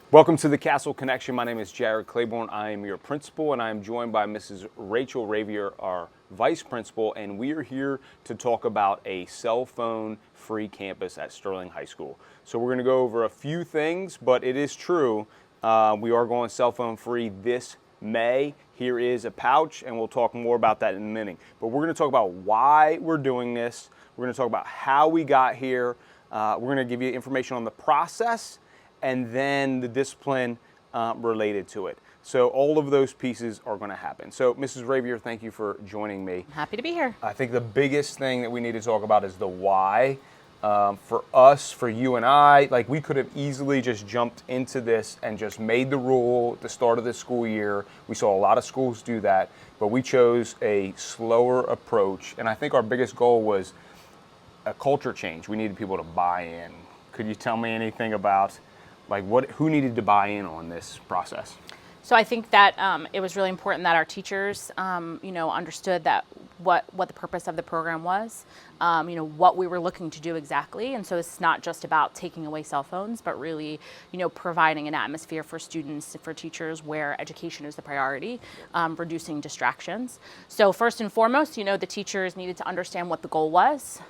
Welcome to the Castle Connection. My name is Jarod Claybourn. I am your principal, and I am joined by Mrs. Rachel Ravior, our vice principal, and we are here to talk about a cell phone-free campus at Sterling High School. So we're going to go over a few things, but it is true. We are going cell phone-free this May. Here is a pouch, and we'll talk more about that in a minute. But we're going to talk about why we're doing this. We're going to talk about how we got here. We're going to give you information on the process and then the discipline related to it. So all of those pieces are going to happen. So Mrs. Ravior, thank you for joining me. I'm happy to be here. I think the biggest thing that we need to talk about is the why. For us, for you and I, like we could have easily just jumped into this and just made the rule at the start of the school year. We saw a lot of schools do that, but we chose a slower approach. And I think our biggest goal was a culture change. We needed people to buy in. Could you tell me anything about who needed to buy in on this process? So I think that it was really important that our teachers, understood that what the purpose of the program was, what we were looking to do exactly. And so it's not just about taking away cell phones, but really, providing an atmosphere for students, for teachers where education is the priority, reducing distractions. So first and foremost, the teachers needed to understand what the goal was.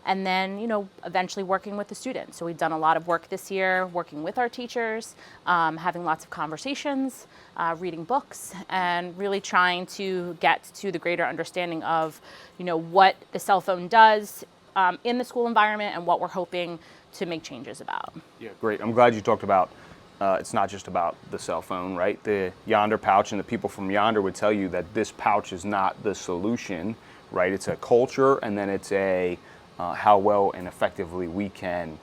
And then, eventually working with the students. So we've done a lot of work this year, working with our teachers, having lots of conversations, reading books, and really trying to get to the greater understanding of, what the cell phone does in the school environment and what we're hoping to make changes about. Yeah, great. I'm glad you talked about it's not just about the cell phone, right? The Yondr Pouch and the people from Yondr would tell you that this pouch is not the solution, right? It's a culture, and then it's a how well and effectively we can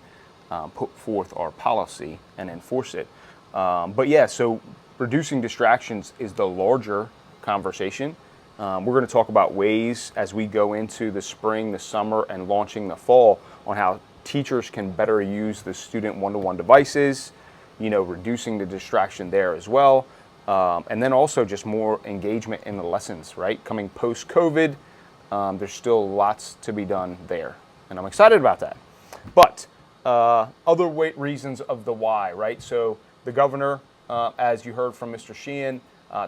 put forth our policy and enforce it. But yeah, so reducing distractions is the larger conversation. We're going to talk about ways as we go into the spring, the summer, and launching the fall on how teachers can better use the student one-to-one devices, reducing the distraction there as well. And then also just more engagement in the lessons, right? Coming post-COVID, there's still lots to be done there. And I'm excited about that. But other reasons of the why, right? So the governor, as you heard from Mr. Sheehan,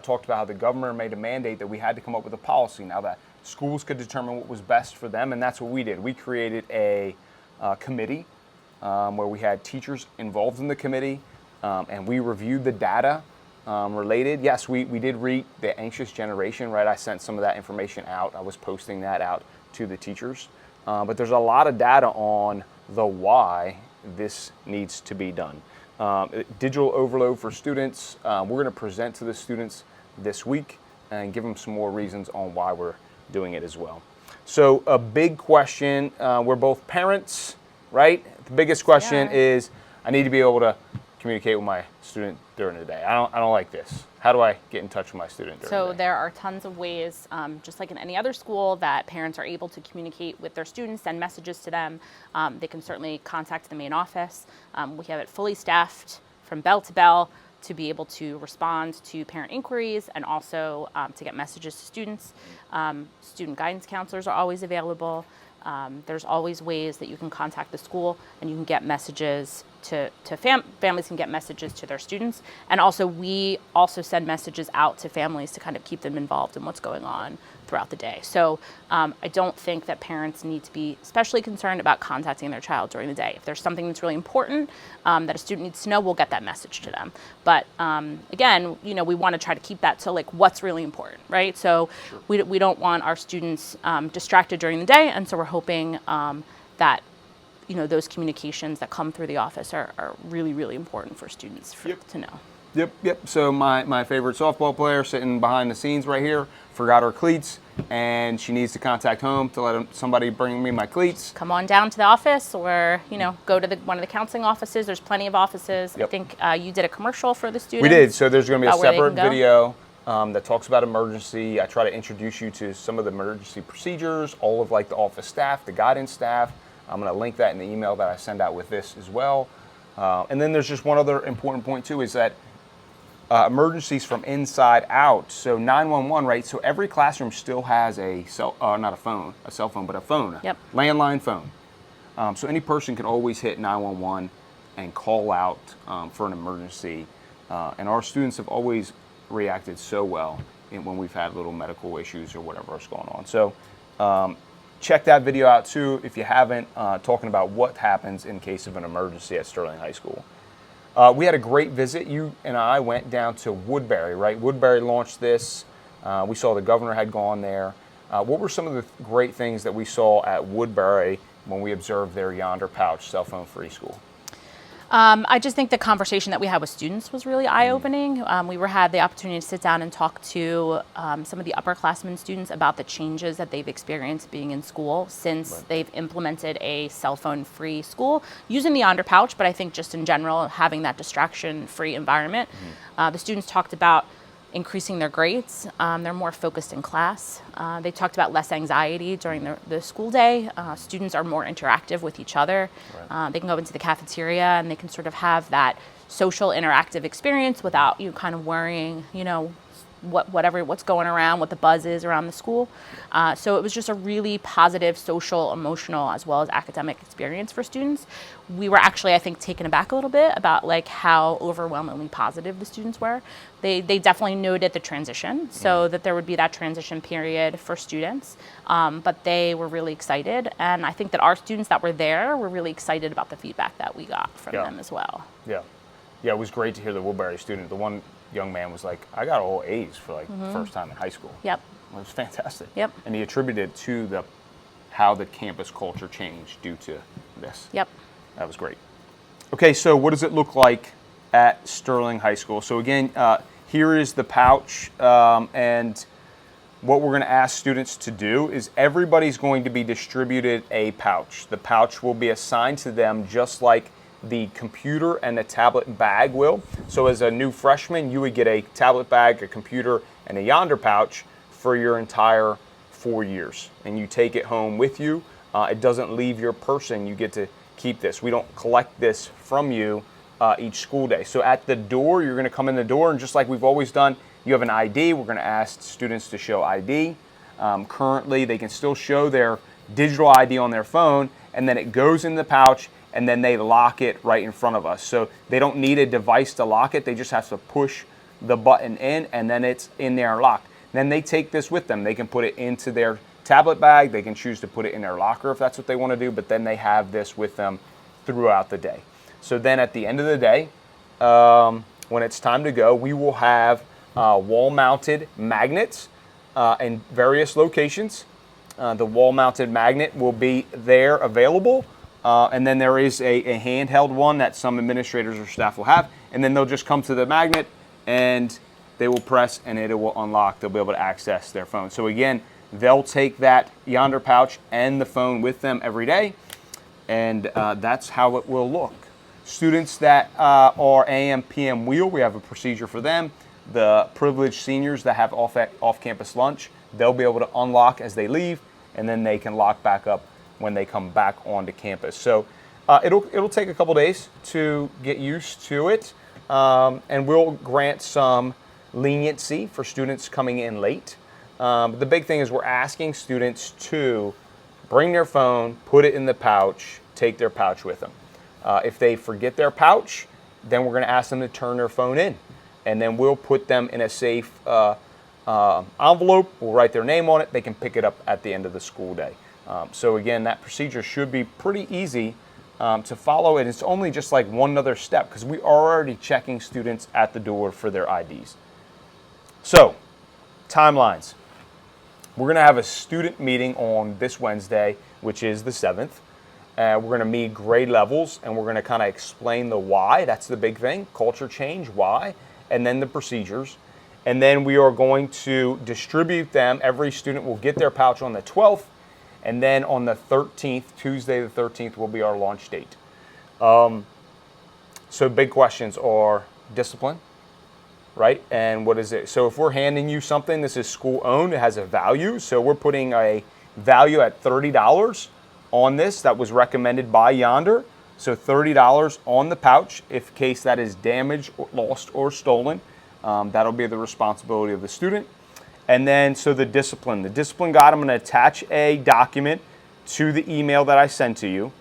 talked about how the governor made a mandate that we had to come up with a policy now that schools could determine what was best for them, and that's what we did. We created a committee where we had teachers involved in the committee, and we reviewed the data related. Yes, we did read the anxious generation, right? I sent some of that information out. I was posting that out to the teachers. But there's a lot of data on the why this needs to be done. Digital overload for students. We're going to present to the students this week and give them some more reasons on why we're doing it as well. So a big question, we're both parents, right? The biggest question is I need to be able to communicate with my student during the day. I don't like this. How do I get in touch with my student during the day? So there are tons of ways, just like in any other school, that parents are able to communicate with their students, send messages to them. They can certainly contact the main office. We have it fully staffed from bell to bell to be able to respond to parent inquiries and also to get messages to students. Student guidance counselors are always available. There's always ways that you can contact the school and you can get messages to families can get messages to their students. And also we also send messages out to families to kind of keep them involved in what's going on throughout the day. So I don't think that parents need to be especially concerned about contacting their child during the day. If there's something that's really important that a student needs to know, we'll get that message to them. But again, we want to try to keep that to what's really important, right? So sure. we don't want our students distracted during the day, and so we're hoping that those communications that come through the office are really, really important for students to know. Yep. So my favorite softball player sitting behind the scenes right here forgot her cleats, and she needs to contact home to let somebody bring me my cleats. Come on down to the office, or go to one of the counseling offices. There's plenty of offices. Yep. I think you did a commercial for the students. We did. So there's going to be a separate video that talks about emergency. I try to introduce you to some of the emergency procedures, all of the office staff, the guidance staff. I'm going to link that in the email that I send out with this as well. And then there's just one other important point too, is that emergencies from inside out. So 911, right? So every classroom still has a cell phone, but a phone, yep. Landline phone. So any person can always hit 911 and call out for an emergency. And our students have always reacted so well when we've had little medical issues or whatever is going on. So check that video out too if you haven't, talking about what happens in case of an emergency at Sterling High School. We had a great visit. You and I went down to Woodbury, right? Woodbury launched this. We saw the governor had gone there. What were some of the great things that we saw at Woodbury when we observed their Yondr Pouch cell phone free school? I just think the conversation that we had with students was really eye-opening. We had the opportunity to sit down and talk to some of the upperclassmen students about the changes that they've experienced being in school since they've implemented a cell phone-free school using the Yondr Pouch, but I think just in general having that distraction-free environment. The students talked about increasing their grades. They're more focused in class. They talked about less anxiety during the school day. Students are more interactive with each other. They can go into the cafeteria and they can sort of have that social interactive experience without you kind of worrying, what's going around, what the buzz is around the school. So it was just a really positive social, emotional, as well as academic experience for students. We were actually, I think, taken aback a little bit about like how overwhelmingly positive the students were. They definitely noted the transition, so that there would be that transition period for students, but they were really excited. And I think that our students that were there were really excited about the feedback that we got from them as well. Yeah, it was great to hear the Woodbury student. The one young man was like, I got all A's for like the first time in high school. Yep. It was fantastic. Yep. And he attributed it to how the campus culture changed due to this. Yep. That was great. Okay, so what does it look like at Sterling High School? So again, here is the pouch, and what we're going to ask students to do is everybody's going to be distributed a pouch. The pouch will be assigned to them just like the computer and the tablet bag will. So as a new freshman, you would get a tablet bag, a computer, and a Yondr Pouch for your entire 4 years. And you take it home with you. It doesn't leave your person. You get to keep this. We don't collect this from you each school day. So at the door, you're going to come in the door, and just like we've always done, you have an ID. We're going to ask students to show ID. Currently, they can still show their digital ID on their phone, and then it goes in the pouch, and then they lock it right in front of us. So they don't need a device to lock it. They just have to push the button in, and then it's in there locked. Then they take this with them. They can put it into their tablet bag. They can choose to put it in their locker if that's what they want to do, but then they have this with them throughout the day. So then at the end of the day, when it's time to go, we will have wall-mounted magnets in various locations. The wall-mounted magnet will be there available. And then there is a handheld one that some administrators or staff will have. And then they'll just come to the magnet and they will press and it will unlock. They'll be able to access their phone. So again, they'll take that Yondr Pouch and the phone with them every day. And that's how it will look. Students that are AM, PM wheel, we have a procedure for them. The privileged seniors that have off-campus lunch, they'll be able to unlock as they leave, and then they can lock back up when they come back onto campus. So it'll take a couple days to get used to it, and we'll grant some leniency for students coming in late. But the big thing is we're asking students to bring their phone, put it in the pouch, take their pouch with them. If they forget their pouch, then we're going to ask them to turn their phone in, and then we'll put them in a safe envelope. We'll write their name on it. They can pick it up at the end of the school day. So again, that procedure should be pretty easy to follow, and it's only just like one other step because we are already checking students at the door for their IDs. So, timelines. We're going to have a student meeting on this Wednesday, which is the 7th. We're going to meet grade levels, and we're going to kind of explain the why. That's the big thing, culture change, why, and then the procedures. And then we are going to distribute them. Every student will get their pouch on the 12th, and then on the 13th, Tuesday the 13th, will be our launch date. So big questions are discipline, right? And what is it? So if we're handing you something, this is school-owned, it has a value. So we're putting a value at $30 on this that was recommended by Yondr. So $30 on the pouch in case that is damaged, or lost, or stolen. That'll be the responsibility of the student. And then, so the discipline guide, I'm going to attach a document to the email that I send to you.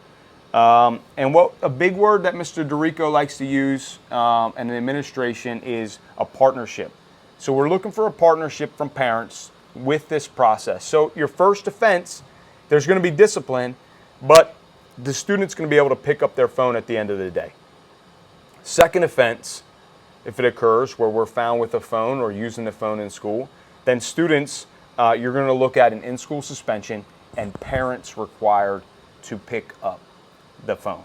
And what a big word that Mr. DeRico likes to use and the administration is a partnership. So we're looking for a partnership from parents with this process. So your first offense, there's going to be discipline, but the student's going to be able to pick up their phone at the end of the day. Second offense, if it occurs where we're found with a phone or using the phone in school, then students, you're going to look at an in-school suspension and parents required to pick up the phone.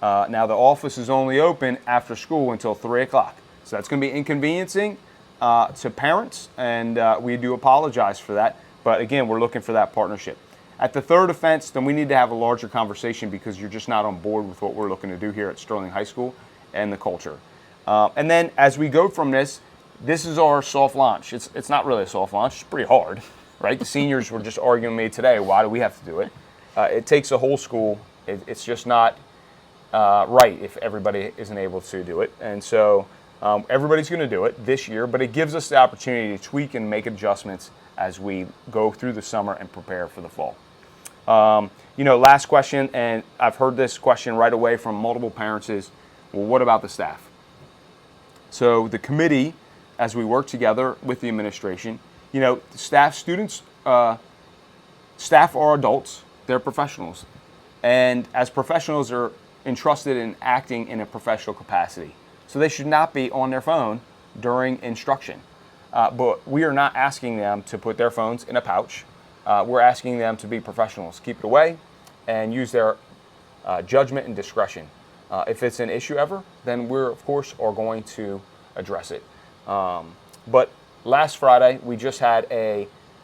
Now the office is only open after school until 3 o'clock. So that's going to be inconveniencing to parents, and we do apologize for that. But again, we're looking for that partnership. At the third offense, then we need to have a larger conversation because you're just not on board with what we're looking to do here at Sterling High School and the culture. And then as we go from this is our soft launch. It's not really a soft launch. It's pretty hard, right? The seniors were just arguing with me today, why do we have to do it? It takes a whole school. It's just not right if everybody isn't able to do it. And so everybody's going to do it this year, but it gives us the opportunity to tweak and make adjustments as we go through the summer and prepare for the fall. Last question, and I've heard this question right away from multiple parents is, well, what about the staff? So the committee, as we work together with the administration, staff are adults, they're professionals. And as professionals are entrusted in acting in a professional capacity. So they should not be on their phone during instruction. But we are not asking them to put their phones in a pouch. We're asking them to be professionals, keep it away, and use their judgment and discretion. If it's an issue ever, then we're, of course, are going to address it. But last Friday, we just had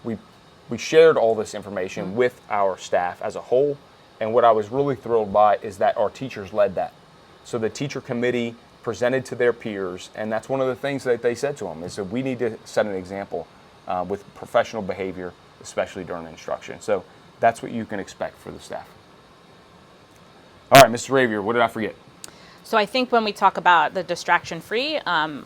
we shared all this information with our staff as a whole. And what I was really thrilled by is that our teachers led that. So the teacher committee presented to their peers, and that's one of the things that they said to them, is that we need to set an example with professional behavior, especially during instruction. So that's what you can expect for the staff. All right, Mr. Ravior, what did I forget? So I think when we talk about the distraction-free,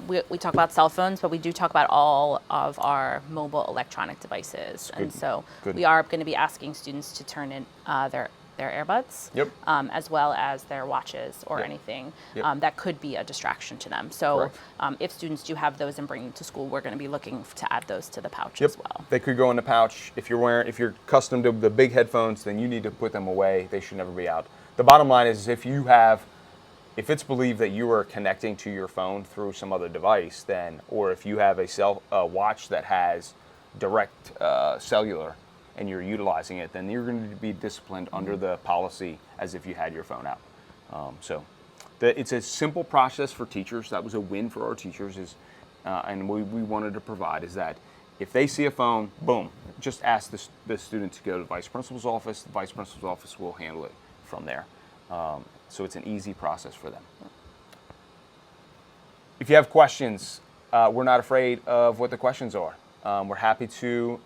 we talk about cell phones, but we do talk about all of our mobile electronic devices. Good. And so Good. We are going to be asking students to turn in their earbuds, Yep. as well as their watches or Yep. anything Yep. that could be a distraction to them. So Correct. if students do have those and bring them to school, we're going to be looking to add those to the pouch Yep. as well. They could go in the pouch. If you're accustomed to the big headphones, then you need to put them away. They should never be out. The bottom line is if it's believed that you are connecting to your phone through some other device, then, or if you have a watch that has direct cellular and you're utilizing it, then you're going to be disciplined under the policy as if you had your phone out. It's a simple process for teachers. That was a win for our teachers, and we wanted to provide is that if they see a phone, boom, just ask the student to go to the vice principal's office. The vice principal's office will handle it from there. So it's an easy process for them. If you have questions, we're not afraid of what the questions are. We're happy to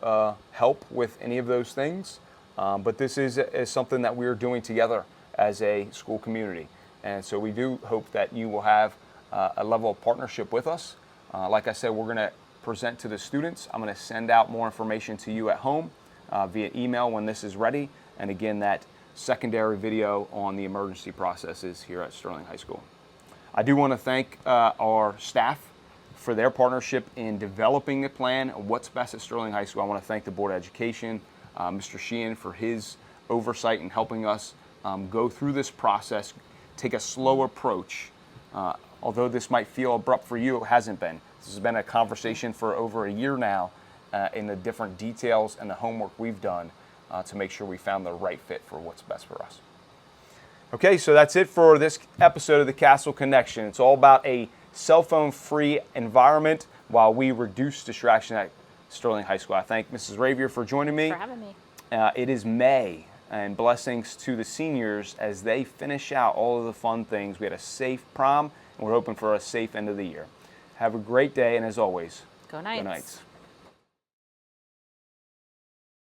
help with any of those things, but this is something that we're doing together as a school community. And so we do hope that you will have a level of partnership with us. Like I said, we're going to present to the students. I'm going to send out more information to you at home via email when this is ready. And again, that secondary video on the emergency processes here at Sterling High School. I do want to thank our staff for their partnership in developing the plan of what's best at Sterling High School. I want to thank the Board of Education, Mr. Sheehan, for his oversight in helping us go through this process, take a slow approach. Although this might feel abrupt for you, it hasn't been. This has been a conversation for over a year now in the different details and the homework we've done to make sure we found the right fit for what's best for us. Okay, so that's it for this episode of the Castle Connection. It's all about a cell phone-free environment while we reduce distraction at Sterling High School. I thank Mrs. Ravior for joining me. For having me. It is May, and blessings to the seniors as they finish out all of the fun things. We had a safe prom, and we're hoping for a safe end of the year. Have a great day, and as always, Go Knights. Go Knights.